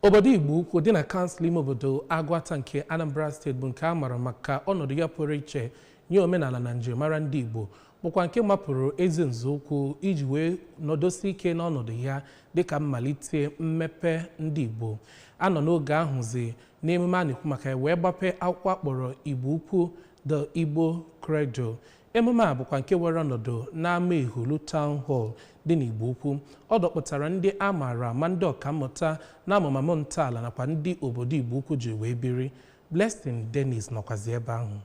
Obodo Igbo Ukwu dị na kansụl ime obodo Agwata nke Anambra steeti bụ nke a mara maka ọnọdụ ya pụrụ iche nye omenala na njirimara ndị Igbo bụkwa nke mapụrụ ezi nzọụkwụ iji wee nọdosi ike n'ọnọdụ ya dịka mmalite mmepe ndị Igbo. Anọ n'oge ahụzi n'emume a na-ekwu maka wee gbape akwụkwọ akpọrọ Igbo Ukwu the Igbo Cradle. Emume a bụkwa nke were ọnọdụ n'ama Ihulu Town Hall dị n'Igbo Ukwu. Ọ dọkpụtara ndị a maara ma ndị ọkammụta na amụmamụ ntọala nakwa ndị obodo Igbo Ukwu ji wee biri. Blessing Dennis nọkwazi ebe ahụ.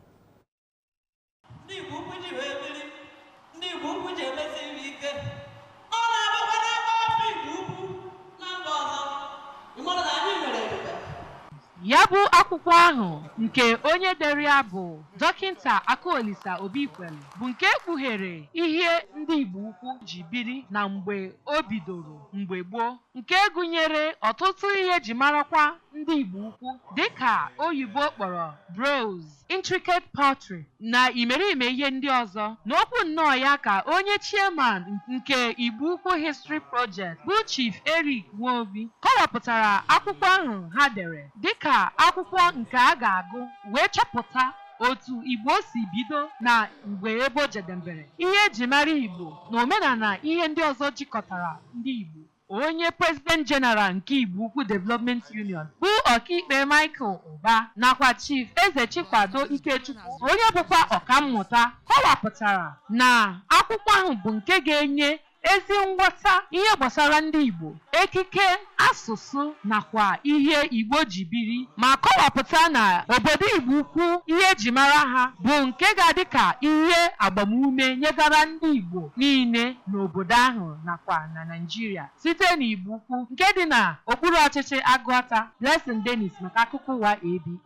Ndị Igbo Ukwu ji wee biri, ndị Igbo Ukwu ji emesi ike. Ọ na-abụkwa n'ebe afọ Igbo Ukwu na mba ọzọ. Mmadụ na anyị nwere ebube. Ya bụ akwụkwọ ahụ nke onye dere ya bụ Dọkịnta Akụolisa Obikwelu bụ nke kpughere ihe ndị Igbo Ukwu ji biri na mgbe o bidoro mgbe gboo, nke gụnyere ọtụtụ ihe ji marakwa ndị Igbo Ukwu dịka oyibo kpọrọ bronze, intricate pottery na imerime ihe ndị ọzọ. N'okwu nnọọ ya ka onye chairman nke Igbo Ukwu History Project bụ Chief Eric Nwobi kọwapụtara akwụkwọ ahụ ha dere dịka akwụkwọ nke a ga-agụ wee chọpụta otu Igbo si bido na mgbe ebo jedembere, ihe eji mara Igbo na omenala ihe ndị ọzọ jikọtara ndị Igbo. Onye President General nke Igbo Ukwu Development Union bụ ọkaikpe Michael Ụba nakwa Chief Eze Chikwado Ikechukwu, onye bụkwa ọkammụta, kọwapụtara na akwụkwọ ahụ bụ nke ga-enye ezi nghọta ihe gbasara ndị Igbo, ekike, asụsụ nakwa ihe Igbo ji biri, ma kọwapụta na obodo Igbo Ukwu ihe eji mara ha bụ nke ga-adị ka ihe agbamume nyegara ndị Igbo niile n'obodo ahụ nakwa na Naịjirịa site n'Igbo Ukwu nke dị na okpuru ọchịchị Agwata. Blessing Dennis maka akụkọ ụwa ABS.